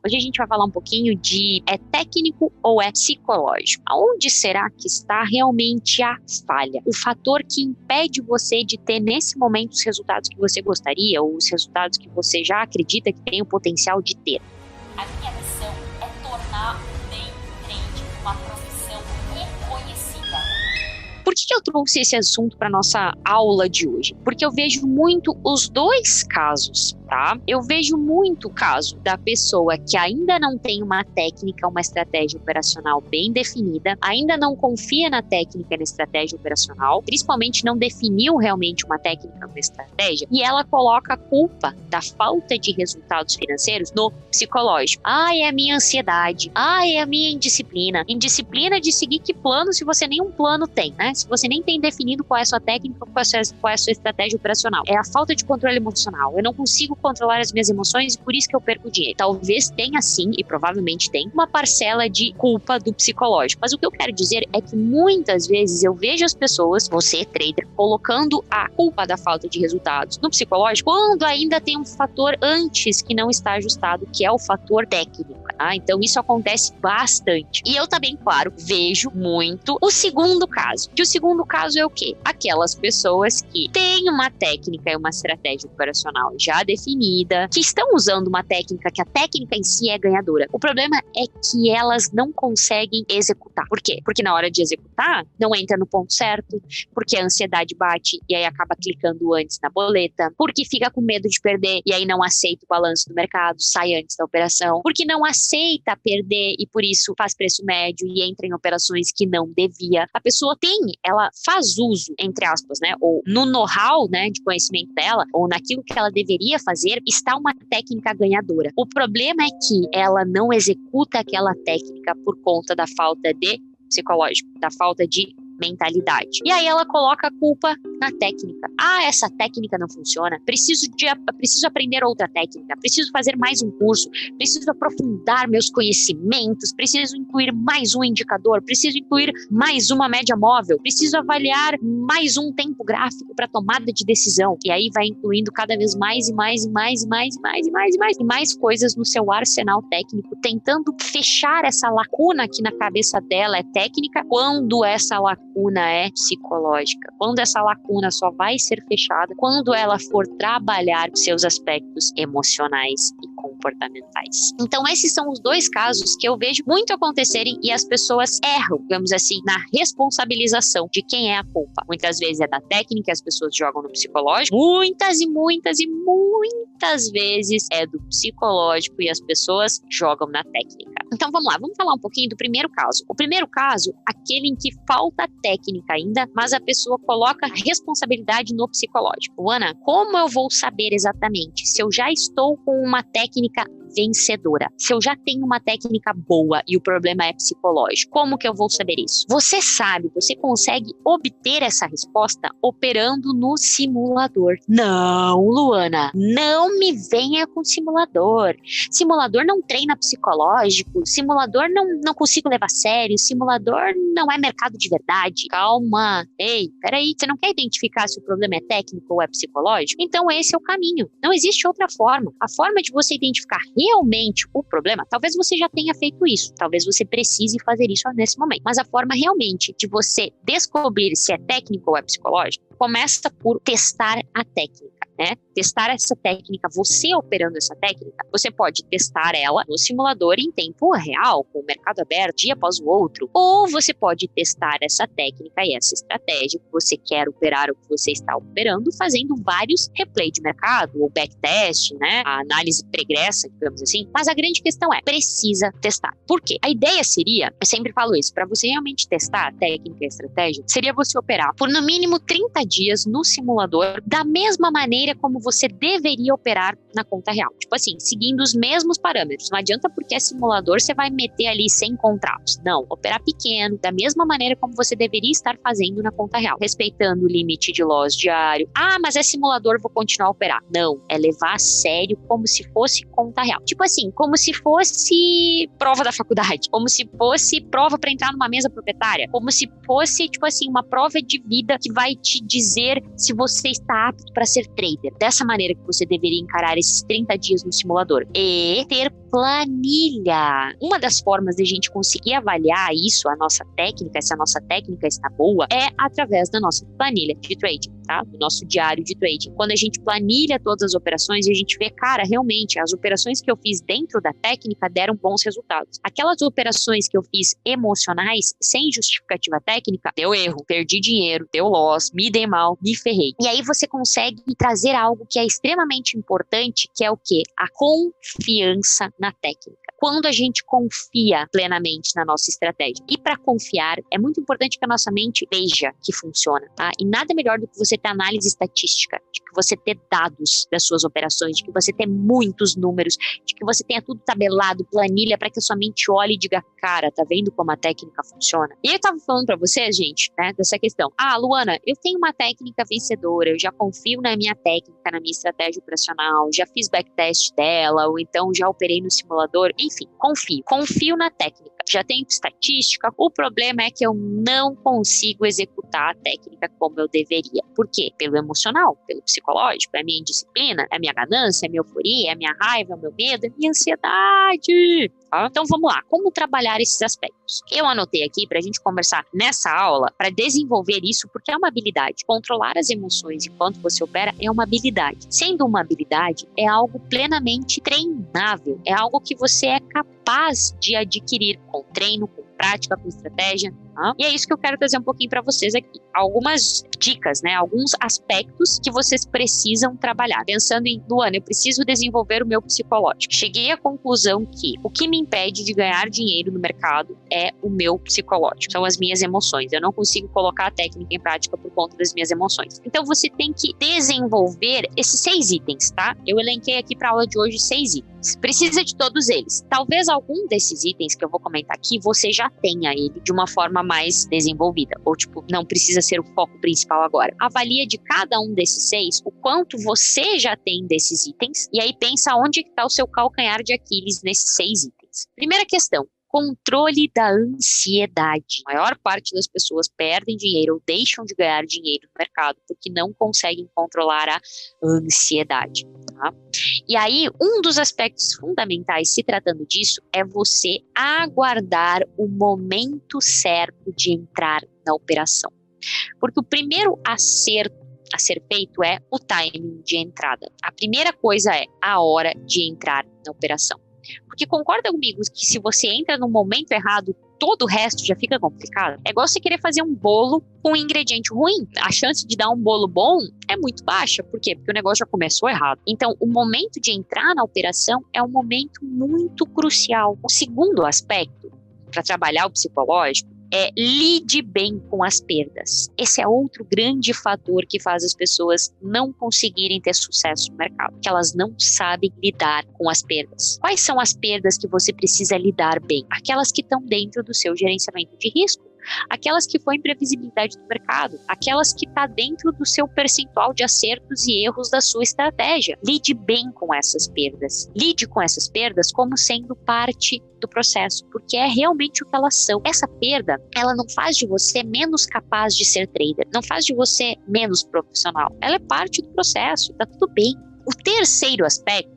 Hoje a gente vai falar um pouquinho de é técnico ou é psicológico. Aonde será que está realmente a falha? O fator que impede você de ter nesse momento os resultados que você gostaria ou os resultados que você já acredita que tem o potencial de ter. A minha missão é tornar o day trade uma profissão reconhecida. Por que eu trouxe esse assunto para nossa aula de hoje? Porque eu vejo muito os dois casos, tá? Eu vejo muito o caso da pessoa que ainda não tem uma técnica, uma estratégia operacional bem definida, ainda não confia na técnica e na estratégia operacional, principalmente não definiu realmente uma técnica, uma estratégia, e ela coloca a culpa da falta de resultados financeiros no psicológico. É a minha ansiedade. É a minha indisciplina. Indisciplina de seguir que plano se você nenhum plano tem, né? Se você nem tem definido qual é a sua técnica, qual é a sua estratégia operacional. É a falta de controle emocional. Eu não consigo controlar as minhas emoções e por isso que eu perco dinheiro. Talvez tenha sim, e provavelmente tem, uma parcela de culpa do psicológico. Mas o que eu quero dizer é que muitas vezes eu vejo as pessoas, você, trader, colocando a culpa da falta de resultados no psicológico, quando ainda tem um fator antes que não está ajustado, que é o fator técnico. Então isso acontece bastante. E eu também, claro, vejo muito o segundo caso. Que o segundo caso é o quê? Aquelas pessoas que têm uma técnica e uma estratégia operacional já definida, que estão usando uma técnica, que a técnica em si é ganhadora. O problema é que elas não conseguem executar. Por quê? Porque na hora de executar, não entra no ponto certo, porque a ansiedade bate e aí acaba clicando antes na boleta, porque fica com medo de perder e aí não aceita o balanço do mercado, sai antes da operação, porque não aceita perder e por isso faz preço médio e entra em operações que não devia. A pessoa ela faz uso, entre aspas, né, ou no know-how, né, de conhecimento dela, ou naquilo que ela deveria fazer, está uma técnica ganhadora. O problema é que ela não executa aquela técnica por conta da falta de psicológico, da falta de mentalidade. E aí ela coloca a culpa na técnica. Essa técnica não funciona. Preciso aprender outra técnica. Preciso fazer mais um curso. Preciso aprofundar meus conhecimentos. Preciso incluir mais um indicador. Preciso incluir mais uma média móvel. Preciso avaliar mais um tempo gráfico para tomada de decisão. E aí vai incluindo cada vez mais coisas no seu arsenal técnico, tentando fechar essa lacuna que na cabeça dela é técnica, quando essa lacuna é psicológica. Quando essa lacuna só vai ser fechada quando ela for trabalhar seus aspectos emocionais e comportamentais. Então esses são os dois casos que eu vejo muito acontecerem e as pessoas erram, digamos assim, na responsabilização de quem é a culpa. Muitas vezes é da técnica, as pessoas jogam no psicológico, muitas vezes é do psicológico e as pessoas jogam na técnica. Então vamos lá, vamos falar um pouquinho do primeiro caso. O primeiro caso, aquele em que falta técnica ainda, mas a pessoa coloca responsabilidade no psicológico. Ana, como eu vou saber exatamente se eu já estou com uma técnica vencedora? Se eu já tenho uma técnica boa e o problema é psicológico, como que eu vou saber isso? Você sabe, você consegue obter essa resposta operando no simulador. Não, Luana, não me venha com simulador. Simulador não treina psicológico, simulador não consigo levar a sério, simulador não é mercado de verdade. Calma, ei, peraí, você não quer identificar se o problema é técnico ou é psicológico? Então esse é o caminho, não existe outra forma. A forma de você identificar realmente o problema, talvez você já tenha feito isso, talvez você precise fazer isso nesse momento, mas a forma realmente de você descobrir se é técnico ou é psicológico, começa por testar a técnica. Testar essa técnica, você operando essa técnica, você pode testar ela no simulador em tempo real, com o mercado aberto, dia após o outro, ou você pode testar essa técnica e essa estratégia que você quer operar ou que você está operando, fazendo vários replay de mercado, ou backtest, a análise pregressa, digamos assim, mas a grande questão é, precisa testar. Por quê? A ideia seria, eu sempre falo isso, para você realmente testar a técnica e a estratégia, seria você operar por no mínimo 30 dias no simulador, da mesma maneira como você deveria operar na conta real. Tipo assim, seguindo os mesmos parâmetros. Não adianta porque é simulador, você vai meter ali 100 contratos. Não, operar pequeno, da mesma maneira como você deveria estar fazendo na conta real. Respeitando o limite de loss diário. Mas é simulador, vou continuar a operar. Não, é levar a sério como se fosse conta real. Tipo assim, como se fosse prova da faculdade. Como se fosse prova para entrar numa mesa proprietária. Como se fosse, tipo assim, uma prova de vida que vai te dizer se você está apto para ser trader. Dessa maneira que você deveria encarar esses 30 dias no simulador. E ter planilha. Uma das formas de a gente conseguir avaliar isso, a nossa técnica, se a nossa técnica está boa, é através da nossa planilha de trading, tá? Do nosso diário de trading. Quando a gente planilha todas as operações e a gente vê, cara, realmente, as operações que eu fiz dentro da técnica deram bons resultados. Aquelas operações que eu fiz emocionais, sem justificativa técnica, deu erro, perdi dinheiro, deu loss, me dei mal, me ferrei. E aí você consegue trazer algo que é extremamente importante, que é o quê? A confiança na técnica. Quando a gente confia plenamente na nossa estratégia. E para confiar, é muito importante que a nossa mente veja que funciona, tá? E nada melhor do que você ter análise estatística, de que você ter dados das suas operações, de que você ter muitos números, de que você tenha tudo tabelado, planilha, para que a sua mente olhe e diga, cara, tá vendo como a técnica funciona? E eu tava falando para vocês, gente, né, dessa questão. Ah, Luana, eu tenho uma técnica vencedora, eu já confio na minha técnica, na minha estratégia operacional, já fiz backtest dela, ou então já operei no simulador, enfim, confio na técnica, já tenho estatística, o problema é que eu não consigo executar a técnica como eu deveria. Por quê? Pelo emocional, pelo psicológico, é a minha indisciplina, é a minha ganância, é a minha euforia, é a minha raiva, é o meu medo, é a minha ansiedade. Tá? Então vamos lá, como trabalhar esses aspectos? Eu anotei aqui para a gente conversar nessa aula para desenvolver isso, porque é uma habilidade. Controlar as emoções enquanto você opera é uma habilidade. Sendo uma habilidade, é algo plenamente treinável, é algo que você é capaz de adquirir com treino, com prática, com estratégia. Tá? E é isso que eu quero trazer um pouquinho para vocês aqui. Algumas dicas, né? Alguns aspectos que vocês precisam trabalhar. Pensando em, Luana, eu preciso desenvolver o meu psicológico. Cheguei à conclusão que o que me impede de ganhar dinheiro no mercado é o meu psicológico. São as minhas emoções. Eu não consigo colocar a técnica em prática por conta das minhas emoções. Então você tem que desenvolver esses 6 itens, tá? Eu elenquei aqui para a aula de hoje 6 itens. Precisa de todos eles. Talvez algum desses itens que eu vou comentar aqui, você já tenha ele de uma forma mais desenvolvida. Ou tipo, não precisa ser o foco principal agora. Avalia de cada um desses 6 o quanto você já tem desses itens e aí pensa onde está o seu calcanhar de Aquiles nesses 6 itens. Primeira questão. Controle da ansiedade. A maior parte das pessoas perdem dinheiro ou deixam de ganhar dinheiro no mercado porque não conseguem controlar a ansiedade. Tá? E aí, um dos aspectos fundamentais se tratando disso é você aguardar o momento certo de entrar na operação. Porque o primeiro acerto a ser feito é o timing de entrada. A primeira coisa é a hora de entrar na operação. Porque concorda comigo que se você entra no momento errado, todo o resto já fica complicado? É igual você querer fazer um bolo com um ingrediente ruim. A chance de dar um bolo bom é muito baixa. Por quê? Porque o negócio já começou errado. Então, o momento de entrar na operação é um momento muito crucial. O segundo aspecto, para trabalhar o psicológico, é lide bem com as perdas. Esse é outro grande fator que faz as pessoas não conseguirem ter sucesso no mercado, que elas não sabem lidar com as perdas. Quais são as perdas que você precisa lidar bem? Aquelas que estão dentro do seu gerenciamento de risco. Aquelas que foi imprevisibilidade do mercado, aquelas que está dentro do seu percentual de acertos e erros da sua estratégia. Lide bem com essas perdas. Lide com essas perdas como sendo parte do processo, porque é realmente o que elas são. Essa perda, ela não faz de você menos capaz de ser trader, não faz de você menos profissional. Ela é parte do processo, tá tudo bem. O terceiro aspecto,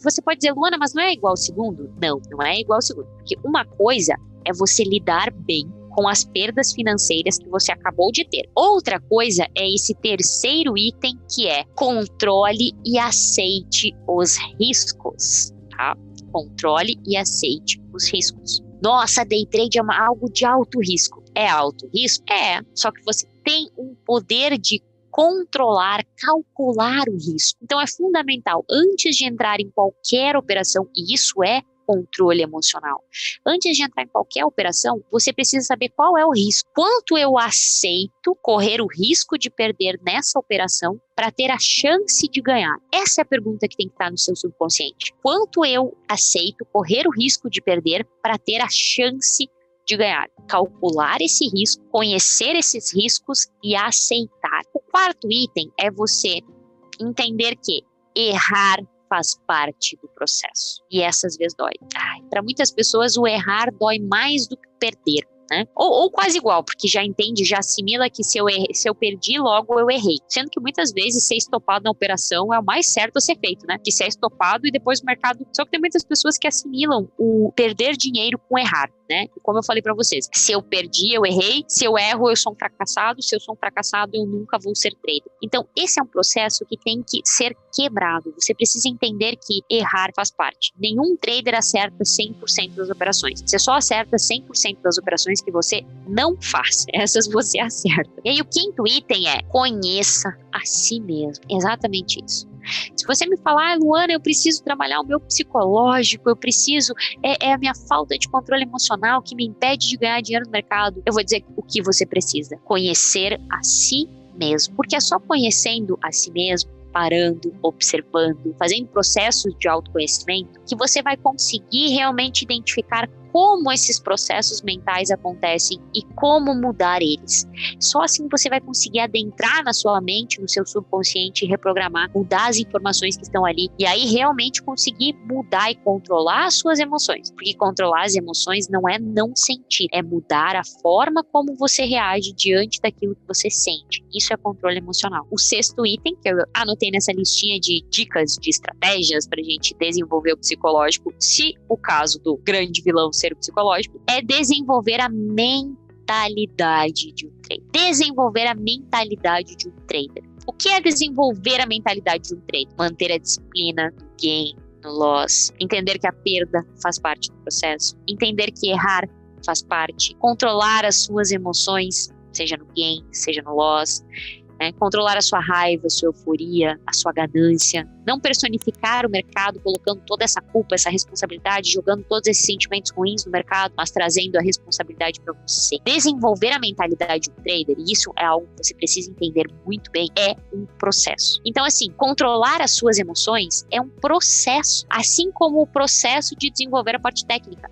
você pode dizer, Luana, mas não é igual ao segundo? Não, não é igual ao segundo, porque uma coisa é você lidar bem com as perdas financeiras que você acabou de ter. Outra coisa é esse terceiro item, que é controle e aceite os riscos, tá? Controle e aceite os riscos. Nossa, day trade é algo de alto risco. É alto risco? É, só que você tem um poder de controlar, calcular o risco. Então é fundamental, antes de entrar em qualquer operação, e isso é controle emocional. Antes de entrar em qualquer operação, você precisa saber qual é o risco. Quanto eu aceito correr o risco de perder nessa operação para ter a chance de ganhar? Essa é a pergunta que tem que estar no seu subconsciente. Quanto eu aceito correr o risco de perder para ter a chance de ganhar? Calcular esse risco, conhecer esses riscos e aceitar. O quarto item é você entender que errar faz parte do processo. E essas vezes dói. Para muitas pessoas o errar dói mais do que perder. né? Ou quase igual, porque já entende, já assimila que se eu perdi, logo eu errei. Sendo que muitas vezes ser estopado na operação é o mais certo a ser feito, né? Que ser estopado e depois o mercado... Só que tem muitas pessoas que assimilam o perder dinheiro com errar, né? E como eu falei pra vocês, se eu perdi, eu errei. Se eu erro, eu sou um fracassado. Se eu sou um fracassado, eu nunca vou ser trader. Então, esse é um processo que tem que ser quebrado. Você precisa entender que errar faz parte. Nenhum trader acerta 100% das operações. Você só acerta 100% das operações que você não faz. Essas você acerta. E aí, o quinto item é: conheça a si mesmo. Exatamente isso. Se você me falar, Luana, eu preciso trabalhar o meu psicológico, eu preciso, é a minha falta de controle emocional que me impede de ganhar dinheiro no mercado, eu vou dizer o que você precisa: conhecer a si mesmo. Porque é só conhecendo a si mesmo, parando, observando, fazendo processos de autoconhecimento, que você vai conseguir realmente identificar como esses processos mentais acontecem e como mudar eles. Só assim você vai conseguir adentrar na sua mente, no seu subconsciente, reprogramar, mudar as informações que estão ali e aí realmente conseguir mudar e controlar as suas emoções. Porque controlar as emoções não é não sentir, é mudar a forma como você reage diante daquilo que você sente. Isso é controle emocional. O sexto item, que eu anotei nessa listinha de dicas, de estratégias para a gente desenvolver o psicológico, se o caso do grande vilão ser o psicológico, é desenvolver a mentalidade de um trader. Desenvolver a mentalidade de um trader. O que é desenvolver a mentalidade de um trader? Manter a disciplina no gain, no loss, entender que a perda faz parte do processo, entender que errar faz parte, controlar as suas emoções, seja no gain, seja no loss, né? Controlar a sua raiva, a sua euforia, a sua ganância, não personificar o mercado colocando toda essa culpa, essa responsabilidade, jogando todos esses sentimentos ruins no mercado, mas trazendo a responsabilidade para você. Desenvolver a mentalidade de um trader, e isso é algo que você precisa entender muito bem, é um processo. Então, assim, controlar as suas emoções é um processo, assim como o processo de desenvolver a parte técnica.